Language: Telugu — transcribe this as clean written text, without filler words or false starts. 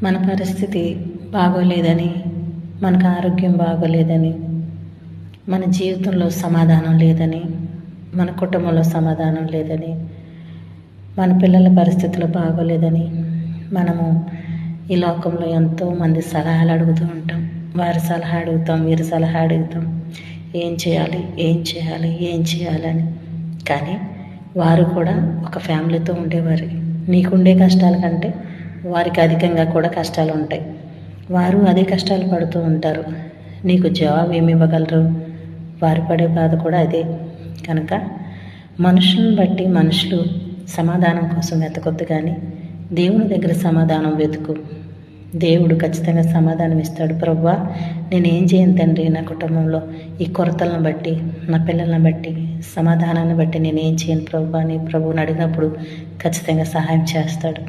మన పరిస్థితి బాగోలేదని, మనకు ఆరోగ్యం బాగోలేదని, మన జీవితంలో సమాధానం లేదని, మన కుటుంబంలో సమాధానం లేదని, మన పిల్లల పరిస్థితులు బాగోలేదని మనము ఈ లోకంలో ఎంతోమంది సలహాలు అడుగుతూ ఉంటాం. వారి సలహా అడుగుతాం, వీరి సలహా అడుగుతాం, ఏం చేయాలి ఏం చేయాలి ఏం చేయాలని. కానీ వారు కూడా ఒక ఫ్యామిలీతో ఉండేవారు. నీకుండే కష్టాల కంటే వారికి అధికంగా కూడా కష్టాలు ఉంటాయి. వారు అదే కష్టాలు పడుతూ ఉంటారు. నీకు జవాబు ఏమి ఇవ్వగలరు? వారు పడే బాధ కూడా అదే. కనుక మనుషులను బట్టి మనుషులు సమాధానం కోసం వెతకొద్దు, కానీ దేవుని దగ్గర సమాధానం వెతుకు. దేవుడు ఖచ్చితంగా సమాధానం ఇస్తాడు. ప్రభువా, నేనేం చేయను తండ్రి, నా కుటుంబంలో ఈ కొరతలను బట్టి, నా పిల్లలను బట్టి, సమాధానాన్ని బట్టి నేనేం చేయను ప్రభువా అని ప్రభువుని అడిగినప్పుడు ఖచ్చితంగా సహాయం చేస్తాడు.